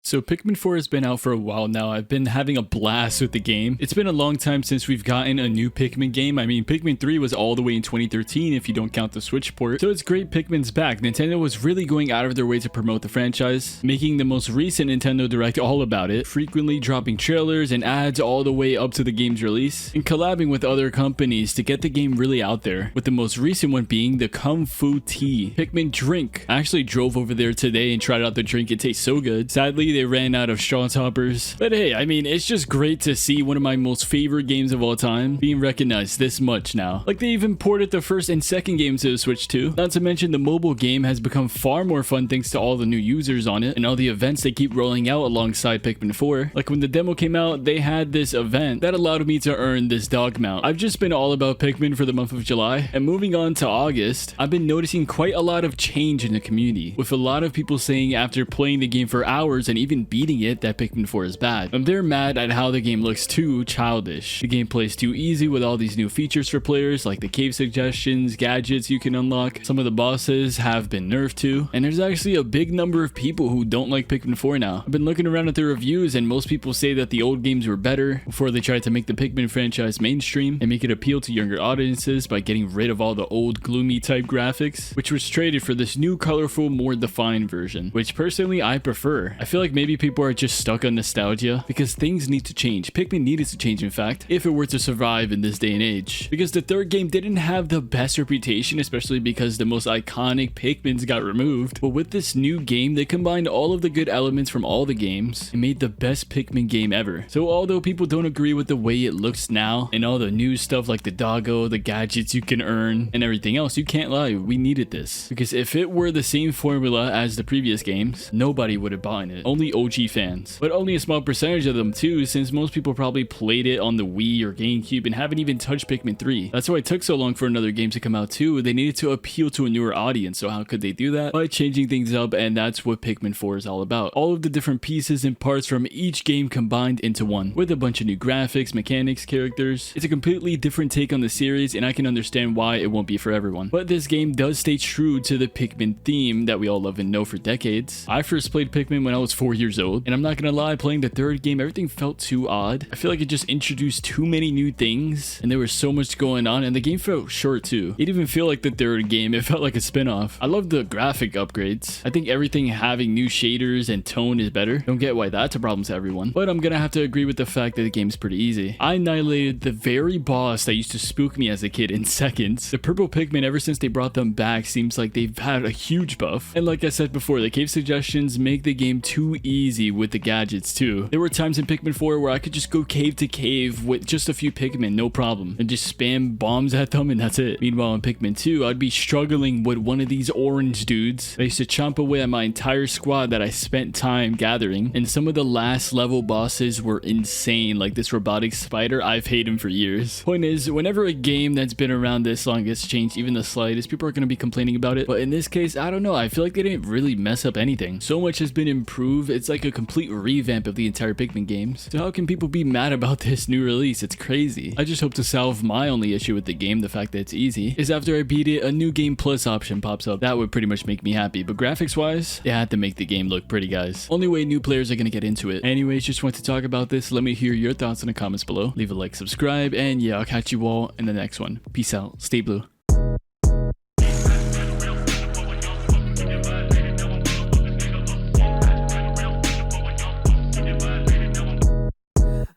So Pikmin 4 has been out for a while now. I've been having a blast with the game. It's been a long time since we've gotten a new Pikmin game. I mean, Pikmin 3 was all the way in 2013 if you don't count the Switch port. So it's great Pikmin's back. Nintendo was really going out of their way to promote the franchise, making the most recent Nintendo Direct all about it, frequently dropping trailers and ads all the way up to the game's release, and collabing with other companies to get the game really out there, with the most recent one being the Kung Fu Tea Pikmin drink. I actually drove over there today and tried out the drink. It tastes so good. Sadly, they ran out of straw toppers. But hey, I mean, it's just great to see one of my most favorite games of all time being recognized this much now. Like, they even ported the first and second games to the Switch too. Not to mention the mobile game has become far more fun thanks to all the new users on it and all the events they keep rolling out alongside Pikmin 4. Like when the demo came out, they had this event that allowed me to earn this dog mount. I've just been all about Pikmin for the month of July, and moving on to August, I've been noticing quite a lot of change in the community, with a lot of people saying after playing the game for hours and even beating it that Pikmin 4 is bad. They're mad at how the game looks too childish. The gameplay is too easy with all these new features for players like the cave suggestions, gadgets you can unlock. Some of the bosses have been nerfed too, and there's actually a big number of people who don't like Pikmin 4 now. I've been looking around at the reviews and most people say that the old games were better before they tried to make the Pikmin franchise mainstream and make it appeal to younger audiences by getting rid of all the old gloomy type graphics, which was traded for this new colorful, more defined version, which personally I prefer. I feel like maybe people are just stuck on nostalgia because things need to change. Pikmin needed to change, in fact, if it were to survive in this day and age, because the third game didn't have the best reputation, especially because the most iconic Pikmins got removed. But with this new game, they combined all of the good elements from all the games and made the best Pikmin game ever. So although people don't agree with the way it looks now and all the new stuff like the doggo, the gadgets you can earn, and everything else, you can't lie, we needed this. Because if it were the same formula as the previous games, nobody would have bought it. Only OG fans. But only a small percentage of them too, since most people probably played it on the Wii or GameCube and haven't even touched Pikmin 3. That's why it took so long for another game to come out too. They needed to appeal to a newer audience, so how could they do that? By changing things up, and that's what Pikmin 4 is all about. All of the different pieces and parts from each game combined into one, with a bunch of new graphics, mechanics, characters. It's a completely different take on the series, and I can understand why it won't be for everyone. But this game does stay true to the Pikmin theme that we all love and know for decades. I first played Pikmin when I was 4 years old, and I'm not gonna lie, playing the third game, everything felt too odd. I feel like it just introduced too many new things, and there was so much going on, and the game felt short too. It didn't even feel like the third game, it felt like a spin-off. I love the graphic upgrades. I think everything having new shaders and tone is better. Don't get why that's a problem to everyone, but I'm gonna have to agree with the fact that the game's pretty easy. I annihilated the very boss that used to spook me as a kid in seconds. The purple Pikmin, ever since they brought them back, seems like they've had a huge buff. And like I said before, the cave suggestions make the game too easy with the gadgets too. There were times in Pikmin 4 where I could just go cave to cave with just a few Pikmin, no problem, and just spam bombs at them and that's it. Meanwhile in Pikmin 2, I'd be struggling with one of these orange dudes. I used to chomp away at my entire squad that I spent time gathering, and some of the last level bosses were insane, like this robotic spider. I've hated him for years. Point is, whenever a game that's been around this long gets changed even the slightest, people are going to be complaining about it. But in this case, I don't know, I feel like they didn't really mess up anything. So much has been improved, it's like a complete revamp of the entire Pikmin games. So how can people be mad about this new release? It's crazy. I just hope to solve my only issue with the game, the fact that it's easy, is after I beat it, a new game plus option pops up. That would pretty much make me happy. But graphics wise, they had to make the game look pretty, guys. Only way new players are going to get into it. Anyways, just want to talk about this. Let me hear your thoughts in the comments below. Leave a like, subscribe, and yeah, I'll catch you all in the next one. Peace out. Stay blue.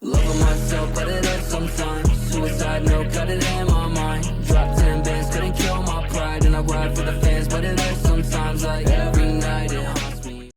Loving myself, but it hurts sometimes. Suicide, no, cut it in my mind. Dropped 10 bands, couldn't kill my pride. And I ride for the fans, but it hurts sometimes. Like every